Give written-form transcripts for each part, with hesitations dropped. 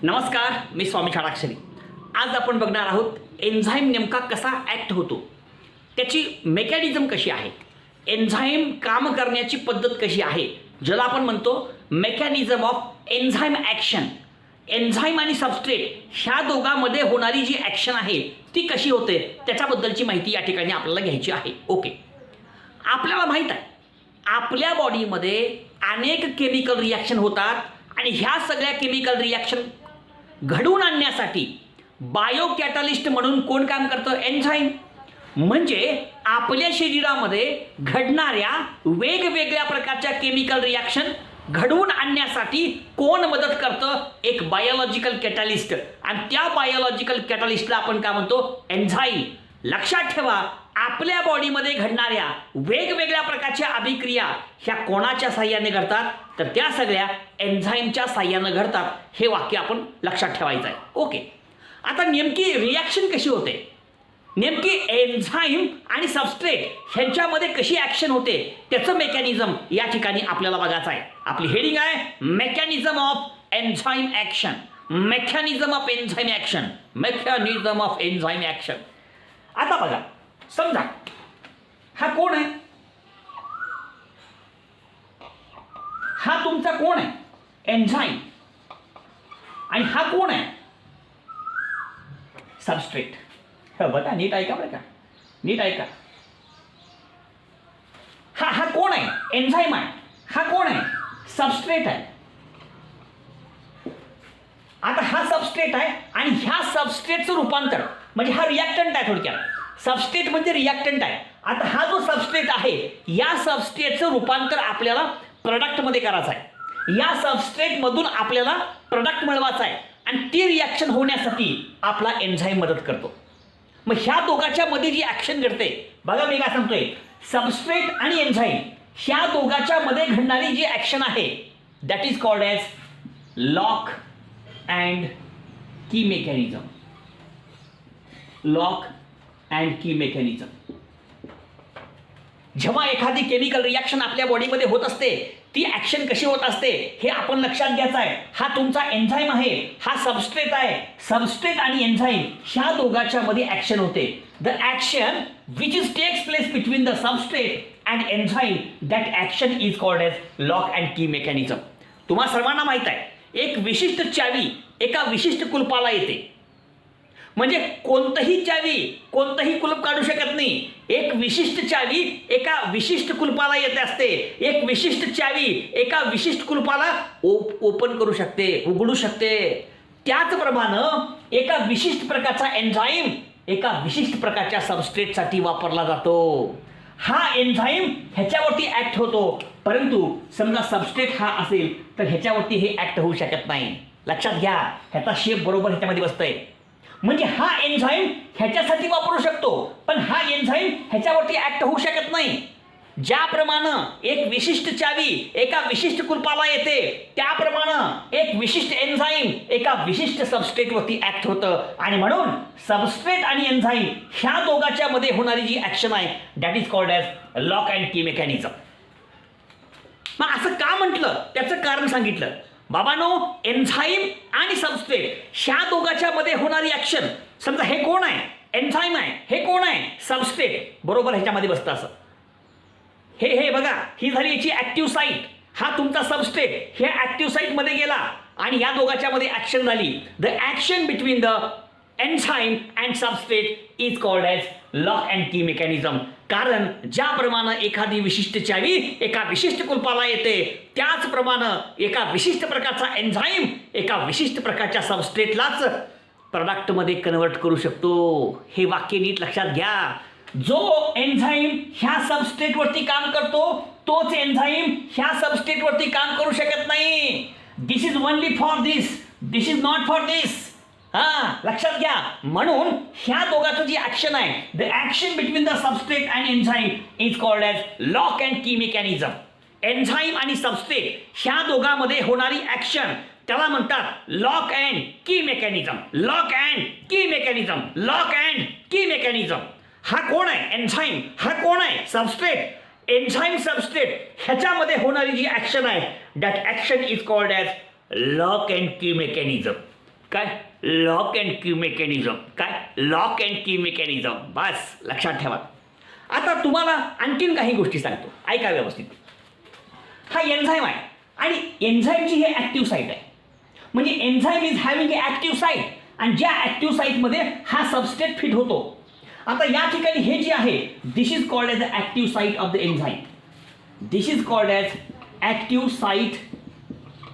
नमस्कार, मी स्वामी षडाक्षरी. आज आपण बघणार आहोत एन्झाईम नेमका कसा ॲक्ट होतो, त्याची मेकॅनिझम कशी आहे, एन्झाईम काम करण्याची पद्धत कशी आहे, ज्याला आपण म्हणतो mechanism of enzyme action. Enzyme आणि सबस्ट्रेट ह्या दोघांमध्ये होणारी जी ॲक्शन आहे ती कशी होते त्याच्याबद्दलची माहिती या ठिकाणी आपल्याला घ्यायची आहे. ओके, आपल्याला माहीत आहे आपल्या बॉडीमध्ये अनेक केमिकल रिॲक्शन होतात आणि ह्या सगळ्या केमिकल रिॲक्शन घडवून आणण्यासाठी बायो कॅटलिस्ट म्हणून कोण काम करतं? एन्झाईम. म्हणजे आपल्या शरीरामध्ये घडणाऱ्या वेगवेगळ्या प्रकारच्या केमिकल रिॲक्शन घडवून आणण्यासाठी कोण मदत करतं? एक बायोलॉजिकल कॅटलिस्ट. आणि त्या बायोलॉजिकल कॅटलिस्टला आपण काय म्हणतो? एन्झाईम. लक्षात ठेवा, आपल्या बॉडीमध्ये घडणाऱ्या वेगवेगळ्या प्रकारच्या अभिक्रिया ह्या कोणाच्या साह्याने घडतात? तर त्या सगळ्या एन्झाईमच्या साह्याने घडतात. हे वाक्य आपण लक्षात ठेवायचं आहे. ओके, आता नेमकी रिॲक्शन कशी होते, नेमकी एन्झाईम आणि सबस्ट्रेट ह्यांच्यामध्ये कशी ॲक्शन होते त्याचं मेकॅनिझम या ठिकाणी आपल्याला बघायचं आहे. आपली हेडिंग आहे mechanism of enzyme action. Mechanism of enzyme action, mechanism of enzyme action. आता बघा, समजा हा कोण आहे? हा तुमचा कोण आहे? एन्झाईम. आणि हा कोण आहे? सबस्ट्रेट. बघा, नीट ऐका बरं का, नीट ऐका. हा कोण आहे? एन्झाईम आहे. हा कोण आहे? सबस्ट्रेट आहे. आता हा सबस्ट्रेट आहे आणि ह्या सबस्ट्रेटचं रूपांतर म्हणजे हा रिॲक्टंट आहे. थोडक्यात सबस्ट्रेट म्हणजे रिॲक्टंट आहे. आता हा जो सबस्ट्रेट आहे या सबस्ट्रेटचं रूपांतर आपल्याला प्रोडक्टमध्ये करायचं आहे. या सबस्ट्रेटमधून आपल्याला प्रोडक्ट मिळवायचा आहे आणि ती रिॲक्शन होण्यासाठी आपला एन्झाईम मदत करतो. मग ह्या दोघांच्या मध्ये जी ॲक्शन घडते बघा, मी काय सांगतोय, सबस्ट्रेट आणि एन्झाईम ह्या दोघांच्या मध्ये घडणारी जी ॲक्शन आहे that is called as lock and key mechanism. Lock and key mechanism. जेव्हा एखादी केमिकल रिॲक्शन आपल्या बॉडीमध्ये होत असते ती ॲक्शन कशी होत असते हे आपण लक्षात घ्यायचं आहे. हा तुमचा एन्झाईम आहे, हा सबस्ट्रेट आहे. सबस्ट्रेट आणि एन्झाईम ह्या दोघांच्या मध्ये ॲक्शन होते. The action which is takes place between the substrate and enzyme, that action is called as lock and key mechanism. तुम्हा सर्वांना माहीत आहे एक विशिष्ट चावी एका विशिष्ट कुलपाला येते. म्हणजे कोणतंही चावी कोणतंही कुलूप काढू शकत नाही. एक विशिष्ट चावी एका विशिष्ट कुलपाला येते असते. एक विशिष्ट चावी एका विशिष्ट कुलपाला ओपन करू शकते, उघडू शकते. त्याचप्रमाणे एका विशिष्ट प्रकारचा एन्झाईम एका विशिष्ट प्रकारच्या सबस्ट्रेटसाठी वापरला जातो. हा एन्झाईम ह्याच्यावरती ॲक्ट होतो, परंतु समजा सबस्ट्रेट हा असेल तर ह्याच्यावरती हे ॲक्ट होऊ शकत नाही. लक्षात घ्या, ह्याचा शेप बरोबर ह्याच्यामध्ये बसतोय. म्हणजे हा एन्झाईम ह्याच्यासाठी वापरू शकतो पण हा एन्झाईम ह्याच्यावरती ॲक्ट होऊ शकत नाही. ज्याप्रमाणे एक विशिष्ट चावी एका विशिष्ट कुलपाला येते त्याप्रमाणे एक विशिष्ट एन्झाईम एका विशिष्ट सबस्ट्रेटवरती ॲक्ट होतं. आणि म्हणून सबस्ट्रेट आणि एन्झाईम ह्या दोघांच्या मध्ये होणारी जी ॲक्शन आहे that is called as lock and key mechanism. मग असं का म्हटलं त्याचं कारण सांगितलं. बाबांनो, एन्झाईम आणि सबस्ट्रेट ह्या दोघांच्या मध्ये होणारी ॲक्शन, समजा हे कोण आहे? एन्झाईम आहे. हे कोण आहे? सबस्ट्रेट. बरोबर ह्याच्यामध्ये बसतं असं. हे बघा, ही झाली याची ॲक्टिव्ह साईट. हा तुमचा सबस्ट्रेट ह्या ॲक्टिव्ह साईटमध्ये गेला आणि या दोघांच्या मध्ये ॲक्शन झाली. The action between the enzyme and substrate is called as lock and key mechanism. कारण ज्याप्रमाणे एखादी विशिष्ट चावी एका विशिष्ट कुलपाला येते त्याचप्रमाणे एका विशिष्ट प्रकारचा एन्झाईम एका विशिष्ट प्रकारच्या सबस्ट्रेटलाच प्रोडक्टमध्ये कन्वर्ट करू शकतो. हे वाक्य नीट लक्षात घ्या. जो एन्झाईम ह्या सबस्ट्रेटवरती काम करतो तोच एन्झाईम ह्या सबस्ट्रेटवरती काम करू शकत नाही. This is only for this, this is not for this. लक्षात घ्या. म्हणून ह्या दोघांचं जी ॲक्शन आहे the action between the substrate and enzyme is called as lock and key mechanism. Enzyme आणि सबस्ट्रेट ह्या दोघांमध्ये होणारी ॲक्शन त्याला म्हणतात lock and key mechanism. Lock and key mechanism, lock and key mechanism. हा कोण आहे? एन्झाईम. हा कोण आहे? सबस्ट्रेट. एन्झाईम सबस्ट्रेट ह्याच्यामध्ये होणारी जी ॲक्शन आहे that action is called as lock and key mechanism. काय लॉक अँड की मेकॅनिझम, काय लॉक अँड की मेकॅनिझम, बस लक्षात ठेवा. आता तुम्हाला आणखीन काही गोष्टी सांगतो, ऐका व्यवस्थित. हा एन्झाईम आहे आणि एन्झाईमची हे ॲक्टिव्ह साईट आहे. म्हणजे enzyme is having A active site आणि ज्या ॲक्टिव्ह साईटमध्ये हा सबस्ट्रेट फिट होतो. आता या ठिकाणी हे जे आहे this is called as the active site of the enzyme. This is called as active site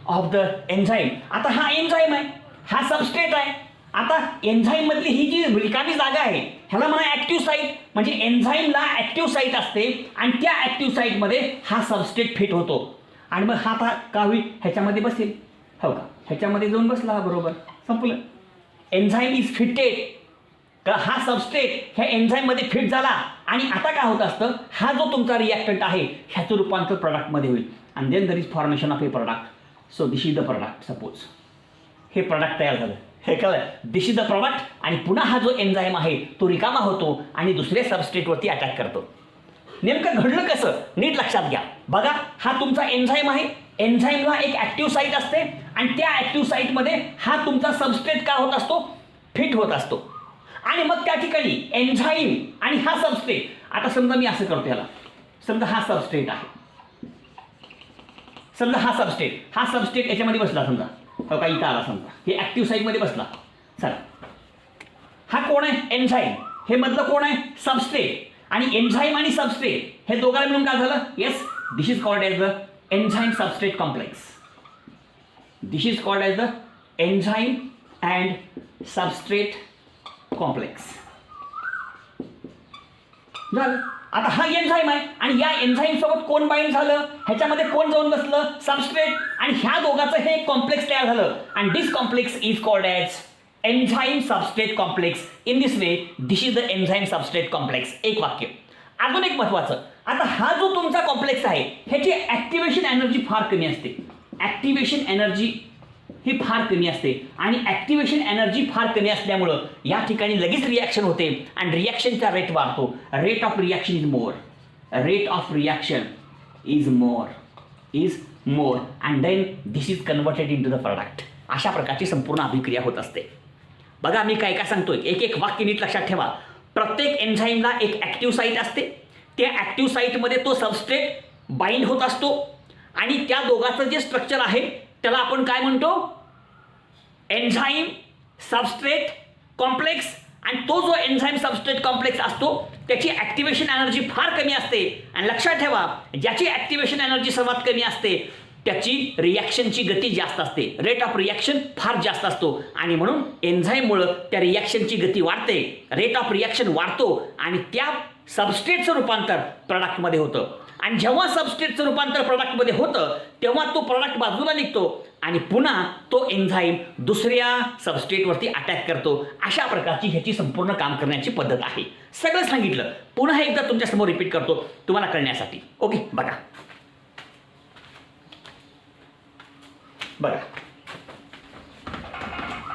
of the enzyme. आता हा एन्झाईम आहे, हा सबस्ट्रेट आहे. आता एन्झाईम मधली ही जी रिकामी जागा आहे ह्याला म्हणा ॲक्टिव्ह साईट. म्हणजे एन्झाईमला ॲक्टिव्ह साईट असते आणि त्या ॲक्टिव्ह साईटमध्ये हा सबस्ट्रेट फिट होतो. आणि मग हा का होईल ह्याच्यामध्ये बसेल, हो का, ह्याच्यामध्ये जाऊन बसला, बरोबर, संपलं. एन्झाईम इज फिटेड, तर हा सबस्ट्रेट ह्या एन्झाईममध्ये फिट झाला आणि आता काय होत असतं, हा जो तुमचा रिॲक्टंट आहे ह्याचं रूपांतर प्रोडक्टमध्ये होईल. And then there is formation of a product. So this is the product. Suppose हे प्रोडक्ट तयार झालं, हे कळलं, दिस इज द प्रोडक्ट. आणि पुन्हा हा जो एन्झाईम आहे तो रिकामा होतो आणि दुसऱ्या सबस्ट्रेटवरती अटॅक करतो. नेमकं घडलं कसं नीट लक्षात घ्या. बघा, हा तुमचा एन्झाईम आहे, एन्झाईमला एक ॲक्टिव्ह साईट असते आणि त्या ॲक्टिव्ह साईटमध्ये हा तुमचा सबस्ट्रेट काय होत असतो, फिट होत असतो. आणि मग त्या ठिकाणी एन्झाईम आणि हा सबस्ट्रेट, आता समजा मी असं करतो ह्याला, समजा हा सबस्ट्रेट आहे, समजा हा सबस्ट्रेट याच्यामध्ये बसला, समजा हो का, इथं आला, समजा हे ॲक्टिव्ह साईटमध्ये बसला. चला, हा कोण आहे, एन्झाईम. हे मधलं कोण आहे, सबस्ट्रेट. आणि एन्झाईम आणि सबस्ट्रेट हे दोघांना मिळून काय झालं, yes, this is called as the enzyme substrate complex. This is called as the enzyme and substrate complex. झालं. आता हा एन्झाईम आहे आणि या एन्झाईम सोबत कोण बाइंड झालं, ह्याच्यामध्ये कोण जाऊन बसलं, सबस्ट्रेट. आणि ह्या दोघांचं हे कॉम्प्लेक्स तयार झालं आणि this complex is called as enzyme substrate complex. In this way this is the enzyme substrate complex. एक वाक्य. अजून एक महत्त्वाचं, आता हा जो तुमचा कॉम्प्लेक्स आहे ह्याची ॲक्टिवेशन एनर्जी फार कमी असते. ॲक्टिवेशन एनर्जी ही फार कमी असते आणि ॲक्टिवेशन एनर्जी फार कमी असल्यामुळं या ठिकाणी लगेच रिॲक्शन होते आणि रिॲक्शनचा रेट वाढतो. Rate of reaction is more. Rate of reaction is more and then this is converted into the product. अशा प्रकारची संपूर्ण अभिक्रिया होत असते. बघा, मी काय काय सांगतोय, एक एक वाक्य नीट लक्षात ठेवा. प्रत्येक एन्झाईमला एक ॲक्टिव्ह साईट असते. त्या ॲक्टिव्ह साईटमध्ये तो सबस्ट्रेट बाइंड होत असतो आणि त्या दोघांचं जे स्ट्रक्चर आहे त्याला आपण काय म्हणतो, एन्झाईम सबस्ट्रेट कॉम्प्लेक्स. आणि तो जो एन्झाईम सबस्ट्रेट कॉम्प्लेक्स असतो त्याची ॲक्टिवेशन एनर्जी फार कमी असते. आणि लक्षात ठेवा, ज्याची ॲक्टिवेशन एनर्जी सर्वात कमी असते त्याची रिॲक्शनची गती जास्त असते. रेट ऑफ रिॲक्शन फार जास्त असतो आणि म्हणून एन्झाईममुळं त्या रिॲक्शनची गती वाढते, रेट ऑफ रिॲक्शन वाढतो आणि त्या सबस्ट्रेटचं रूपांतर प्रोडक्टमध्ये होतं. आणि जेव्हा सबस्ट्रेटचं रूपांतर प्रोडक्टमध्ये होतं तेव्हा तो प्रोडक्ट बाजूला निघतो आणि पुन्हा तो एन्झाईम दुसऱ्या सबस्ट्रेटवरती अटॅक करतो. अशा प्रकारची ह्याची संपूर्ण काम करण्याची पद्धत आहे. सगळं सांगितलं, पुन्हा एकदा तुमच्यासमोर रिपीट करतो तुम्हाला कळण्यासाठी. ओके, बघा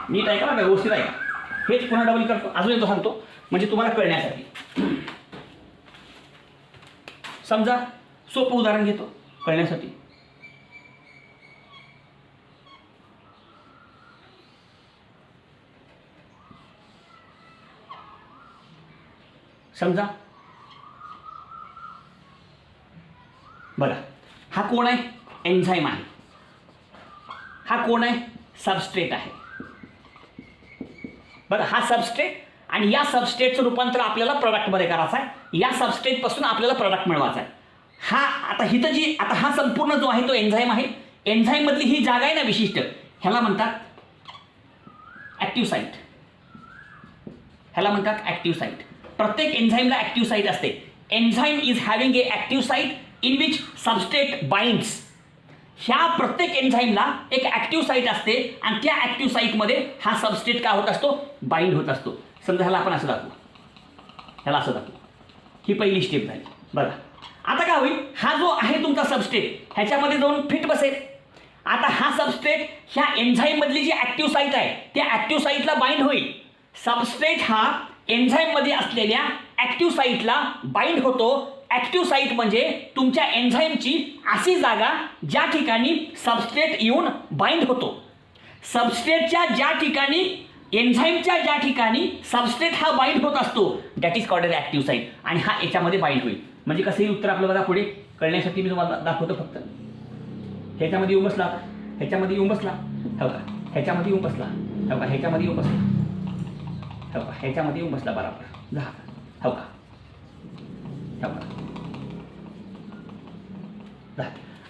नीट ऐका, व्यवस्थित ऐका. हेच पुन्हा डबल करतो, अजून एकदा सांगतो म्हणजे तुम्हाला कळण्यासाठी. समजा सोपं उदाहरण घेतो कळण्यासाठी. समजा बघा, हा कोण आहे, एन्झाईम आहे. हा कोण आहे, सबस्ट्रेट आहे. बरं, हा सबस्ट्रेट आणि या सबस्ट्रेटचं रूपांतर आपल्याला प्रोडक्टमध्ये करायचं आहे. या सबस्ट्रेटपासून आपल्याला प्रोडक्ट मिळवायचा आहे. हा आता हिथं जी आता हा संपूर्ण जो आहे तो एन्झाईम आहे. एन्झाईममधली ही जागा आहे ना विशिष्ट, ह्याला म्हणतात ॲक्टिव्ह साईट. ह्याला म्हणतात ॲक्टिव्ह साईट. प्रत्येक एन्झाईमला ॲक्टिव्ह साईट असते. Enzyme is having A active site in which substrate binds. ह्या प्रत्येक एन्झाईमला एक ॲक्टिव्ह साईट असते आणि त्या ॲक्टिव्ह साईटमध्ये हा सबस्ट्रेट काय होत असतो, बाइंड होत असतो. समजा ह्याला आपण असं दाखवू, ह्याला असं दाखवू. ही पहिली स्टेप झाली. बघा, आता काय होईल, हा जो आहे तुमचा सबस्ट्रेट ह्याच्यामध्ये जाऊन फिट बसेल. आता हा सबस्ट्रेट ह्या एन्झाईममधली जी ॲक्टिव्ह साईट आहे त्या ॲक्टिव्ह साईटला बाइंड होईल. सबस्ट्रेट हा एन्झाईममध्ये असलेल्या ॲक्टिव्ह साईटला बाइंड होतो. ॲक्टिव्ह साईट म्हणजे तुमच्या एन्झाईमची अशी जागा ज्या ठिकाणी सबस्ट्रेट येऊन बाइंड होतो. सबस्ट्रेटच्या ज्या ठिकाणी एन्झाईमच्या ज्या ठिकाणी सबस्ट्रेट हा बाइंड होत असतो that is called as active site, आणि हा याच्यामध्ये बाइंड होईल. म्हणजे कसं येईल उत्तर आपलं बघा पुढे कळण्यासाठी मी तुम्हाला दाखवतो. फक्त ह्याच्यामध्ये येऊन बसला, आता ह्याच्यामध्ये येऊन बसला, हो का, ह्याच्यामध्ये येऊन बसला, हो का, ह्याच्यामध्ये येऊन बसला, हो का, ह्याच्यामध्ये येऊन बसला बरोबर झाला, हो का, हो का.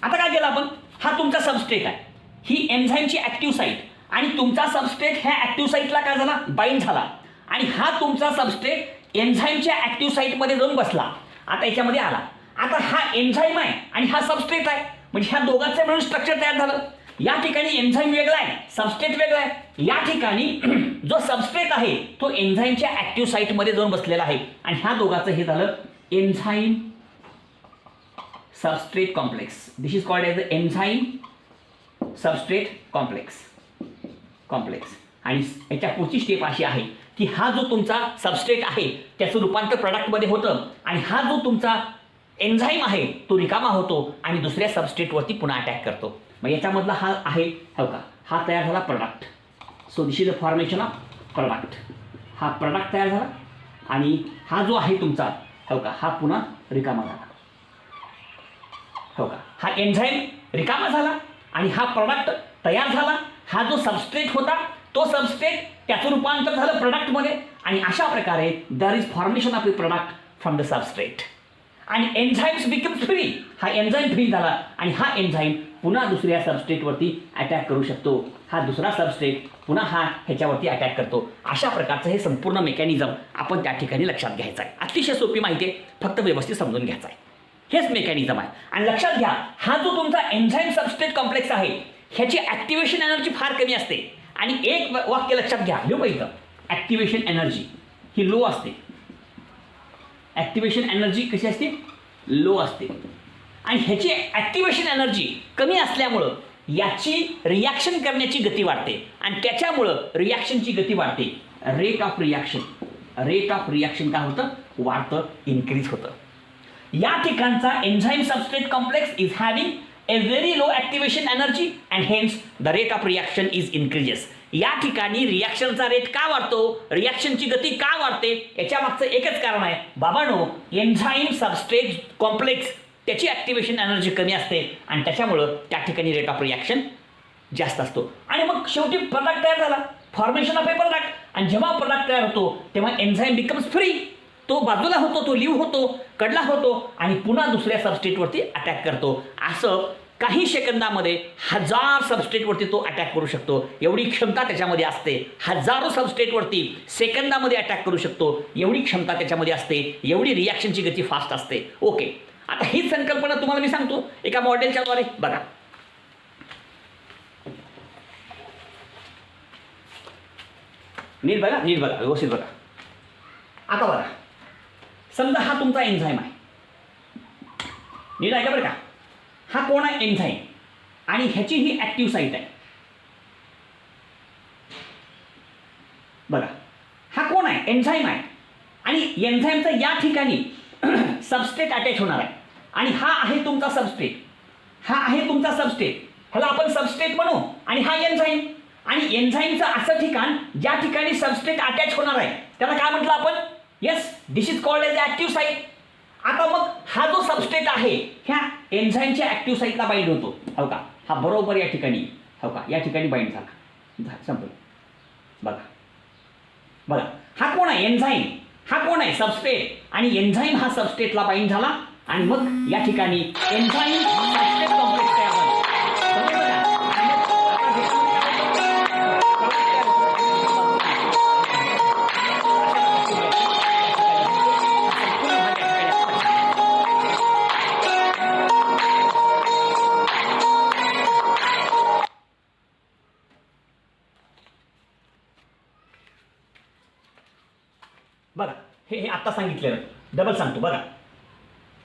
आता काय केलं आपण, हा तुमचा सबस्ट्रेट आहे, ही एन्झाईमची ऍक्टिव्ह साईट, आणि तुमचा सबस्ट्रेट ह्या ऍक्टिव्ह साईटला काय झाला, बाइंड झाला, आणि हा तुमचा सबस्ट्रेट एन्झाईमच्या ऍक्टिव्ह साईटमध्ये जाऊन बसला. आता याच्यामध्ये आला. आता हा एन्झाईम आहे आणि हा सबस्ट्रेट आहे, म्हणजे ह्या दोघांचे मिळून स्ट्रक्चर तयार झालं. या ठिकाणी एन्झाईम वेगळा आहे, सबस्ट्रेट वेगळा आहे. या ठिकाणी जो सबस्ट्रेट आहे तो एन्झाईमच्या ऍक्टिव्ह साईटमध्ये जाऊन बसलेला आहे, आणि ह्या दोघांचं हे झालं enzyme substrate complex. This is called as enzyme substrate complex. आणि याच्या पुढची स्टेप अशी आहे की हा जो तुमचा सबस्ट्रेट आहे त्याचं रूपांतर प्रोडक्टमध्ये होतं, आणि हा जो तुमचा एन्झाईम आहे तो रिकामा होतो आणि दुसऱ्या सबस्ट्रेटवरती पुन्हा अटॅक करतो. मग याच्यामधला हा आहे, हो का, हा तयार झाला product. So this is a formation of product. हा प्रोडक्ट तयार झाला, आणि हा जो आहे तुमचा, हो का, हा पुन्हा रिकामा झाला, हो का. हा एन्झाईम रिकामा झाला आणि हा प्रोडक्ट तयार झाला. हा जो सबस्ट्रेट होता तो सबस्ट्रेट त्याचं रूपांतर झालं प्रोडक्टमध्ये, आणि अशा प्रकारे दर is formation of a product from the substrate. आणि एन्झाईम्स बिकम्स फ्री. हा एन्झाईम फ्री झाला आणि हा एन्झाईम पुन्हा दुसऱ्या सबस्ट्रेटवरती अटॅक करू शकतो. हा दुसरा सबस्ट्रेट पुन्हा हा ह्याच्यावरती अटॅक करतो. अशा प्रकारचं हे संपूर्ण मेकॅनिझम आपण त्या ठिकाणी लक्षात घ्यायचं आहे. अतिशय सोपी माहिती आहे, फक्त व्यवस्थित समजून घ्यायचं आहे. हेच मेकॅनिझम आहे. आणि लक्षात घ्या, हा जो तुमचा एन्झाईम सबस्ट्रेट कॉम्प्लेक्स आहे ह्याची ॲक्टिवेशन एनर्जी फार कमी असते. आणि एक वाक्य लक्षात घ्या, लिहू का इथं, ॲक्टिवेशन एनर्जी ही लो असते. ॲक्टिवेशन एनर्जी कशी असते, लो असते. आणि ह्याची ॲक्टिवेशन एनर्जी कमी असल्यामुळं याची रिॲक्शन करण्याची गती वाढते, आणि त्याच्यामुळं रिॲक्शनची गती वाढते. रेट ऑफ रिॲक्शन काय होतं, वाढतं, इन्क्रीज होतं. या ठिकाणचा enzyme substrate complex is having a very low activation energy and hence the rate of reaction is increases. या ठिकाणी रिॲक्शनचा रेट का वाढतो, रिॲक्शनची गती का वाढते, याच्या मागचं एकच कारण आहे बाबांनो, एन्झाईम सबस्ट्रेट कॉम्प्लेक्स त्याची ॲक्टिवेशन एनर्जी कमी असते, आणि त्याच्यामुळं त्या ठिकाणी रेट ऑफ रिॲक्शन जास्त असतो. आणि मग शेवटी प्रोडक्ट तयार झाला, फॉर्मेशन ऑफ ए प्रोडक्ट. आणि जेव्हा प्रोडक्ट तयार होतो तेव्हा एन्झाईम बिकम्स फ्री. तो बाजूला होतो, तो लिव्ह होतो, कडला होतो, आणि पुन्हा दुसऱ्या सबस्ट्रेटवरती अटॅक करतो. असं काही सेकंदामध्ये हजार सबस्ट्रेटवरती तो अटॅक करू शकतो. एवढी क्षमता त्याच्यामध्ये असते. हजारो सबस्ट्रेटवरती सेकंदामध्ये अटॅक करू शकतो, एवढी क्षमता त्याच्यामध्ये असते. एवढी रिॲक्शनची गती फास्ट असते. ओके, आता हीच संकल्पना तुम्हाला मी सांगतो एका मॉडेलच्या द्वारे. बघा, नीट बघा, व्यवस्थित बघा. आता बघा, समजा हा तुमचा एन्झाईम आहे, नीट आहे का बरं का. हा कोण आहे, एन्झाईम, आणि ह्याची ही ॲक्टिव्ह साईट आहे. बघा, हा कोण आहे, एन्झाईम आहे, आणि एन्झाईमचा या ठिकाणी सबस्ट्रेट अटॅच होणार आहे, आणि हा आहे तुमचा सबस्ट्रेट. ह्याला आपण सबस्ट्रेट म्हणू, आणि हा एन्झाईम. आणि एन्झाईमचं असं ठिकाण ज्या ठिकाणी सबस्ट्रेट अटॅच होणार आहे त्याला काय म्हटलं आपण, yes, this is called as active site. आता मग हा जो सबस्ट्रेट आहे ह्या एन्झाईमच्या ॲक्टिव्ह साईटला बाइंड होतो, हो का. हा बरोबर या ठिकाणी, हो का, या ठिकाणी बाइंड झाला, संपलं. बघा, हा कोण आहे, एन्झाईम, हा कोण आहे, सबस्ट्रेट, आणि एन्झाईम हा सबस्ट्रेटला बाइंड झाला, आणि मग या ठिकाणी एन्झाईम सबस्ट्रेट कॉम्प्लेक्स तयार झाला. बघा, हे आत्ता सांगितलेलं डबल सांगतो. बघा,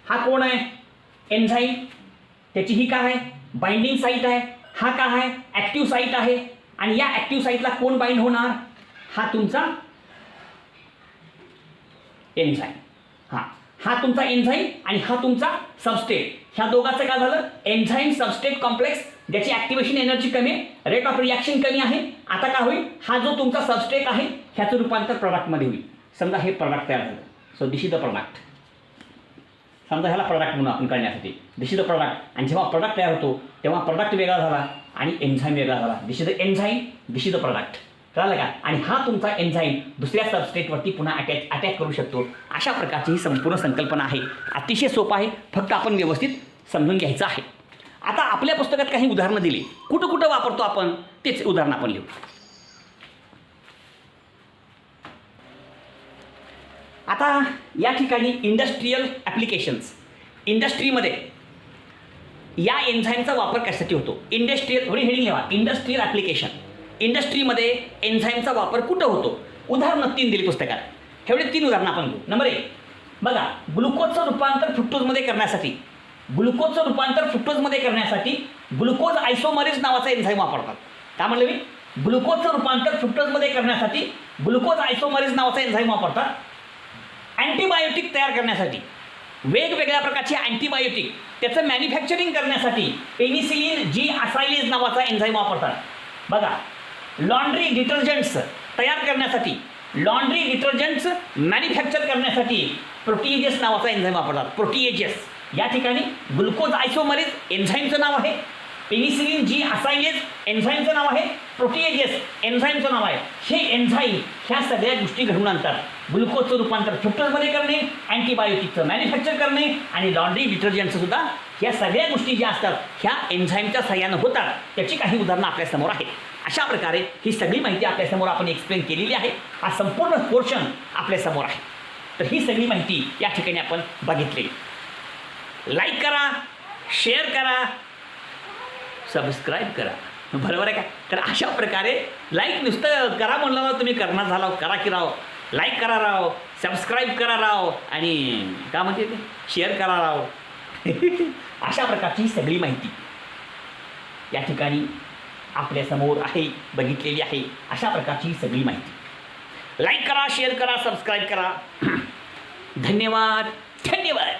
हा कोण आहे, एन्झाईम, त्याची ही काय आहे, बाइंडिंग साईट आहे. हा काय आहे, ॲक्टिव्ह साईट आहे. आणि या ॲक्टिव्ह साईटला कोण बाइंड होणार, हा तुमचा एन्झाईम. हा तुमचा एन्झाईम आणि हा तुमचा सबस्ट्रेट. ह्या दोघांचं काय झालं, एन्झाईम सबस्ट्रेट कॉम्प्लेक्स ज्याची ऍक्टिव्हेशन एनर्जी कमी आहे, रेट ऑफ रिॲक्शन कमी आहे. आता काय होईल, हा जो तुमचा सबस्ट्रेट आहे ह्याचं रूपांतर प्रोडक्टमध्ये होईल. समजा हे प्रोडक्ट तयार झालं. So this is the product. समजा ह्याला प्रोडक्ट म्हणून आपण करण्यासाठी दिस इज द प्रोडक्ट. आणि जेव्हा प्रोडक्ट तयार होतो तेव्हा प्रोडक्ट वेगळा झाला आणि एन्झाईम वेगळा झाला. This is the enzyme, this is the product. कळालं का. आणि हा तुमचा एन्झाईम दुसऱ्या सबस्ट्रेटवरती पुन्हा अटॅक करू शकतो. अशा प्रकारची ही संपूर्ण संकल्पना आहे. अतिशय सोपं आहे, फक्त आपण व्यवस्थित समजून घ्यायचं आहे. आता आपल्या पुस्तकात काही उदाहरणं दिली, कुठं कुठं वापरतो आपण तेच उदाहरण आपण लिहू. आता या ठिकाणी इंडस्ट्रीयल ॲप्लिकेशन्स, इंडस्ट्रीमध्ये या एन्झाईमचा वापर कशासाठी होतो. इंडस्ट्रीयल थोडी हेडिंग लिहा, इंडस्ट्रीयल ॲप्लिकेशन. इंडस्ट्रीमध्ये एन्झाईमचा वापर कुठं होतो. उदाहरणं 3 दिली पुस्तकात. एवढे 3 उदाहरणं आपण घेऊ. नंबर 1 बघा, ग्लुकोजचं रूपांतर फ्रुक्टोजमध्ये करण्यासाठी, ग्लुकोजचं रूपांतर फ्रुक्टोजमध्ये करण्यासाठी ग्लुकोज आयसोमरेज नावाचा एन्झाईम वापरतात. काय म्हणलं मी, ग्लुकोजचं रूपांतर फ्रुक्टोजमध्ये करण्यासाठी ग्लुकोज आयसोमरेज नावाचा एन्झाईम वापरतात. अँटीबायोटिक तयार करण्यासाठी, वेगवेगळ्या प्रकारचे अँटीबायोटिक त्याचं मॅन्युफॅक्चरिंग करण्यासाठी पेनिसिलिन जी असायलेज नावाचा एन्झाईम वापरतात. बघा, लॉन्ड्री डिटर्जंट्स तयार करण्यासाठी, लॉन्ड्री डिटर्जंट्स मॅन्युफॅक्चर करण्यासाठी प्रोटीएजेस नावाचा एन्झाईम वापरतात. प्रोटीएजेस या ठिकाणी ग्लुकोज आयसोमरेज एन्झाईमचं नाव आहे, पेनिसिलिन जी असायलेज एन्झाईमचं नाव आहे, प्रोटीएजेस एन्झाईमचं नाव आहे. हे एन्झाईम ह्या सगळ्या गोष्टी घडवून आणतात. ग्लुकोजचं रूपांतर फ्रुक्टोजमध्ये करणे, अँटीबायोटिकचं मॅन्युफॅक्चर करणे आणि लॉन्ड्री डिटर्जंटचं सुद्धा, ह्या सगळ्या गोष्टी ज्या असतात ह्या एन्झाईमच्या सहाय्यानं होतात. त्याची काही उदाहरणं आपल्यासमोर आहेत. अशा प्रकारे ही सगळी माहिती आपल्यासमोर आपण एक्सप्लेन केलेली आहे. हा संपूर्ण पोर्शन आपल्यासमोर आहे. तर ही सगळी माहिती या ठिकाणी आपण बघितली. लाईक करा, शेअर करा, सबस्क्राईब करा. बरोबर आहे का. तर अशा प्रकारे लाईक नुसतं करा म्हणलं ना तुम्ही करणार झाला, करा की राव, लाईक करा राव, सबस्क्राईब करा राव आणि काय म्हणते ते शेअर करा राव. अशा प्रकारची सगळी माहिती या ठिकाणी आपल्यासमोर आहे, बघितलेली आहे. अशा प्रकारची सगळी माहिती लाईक करा, शेअर करा, सबस्क्राईब करा. धन्यवाद, धन्यवाद.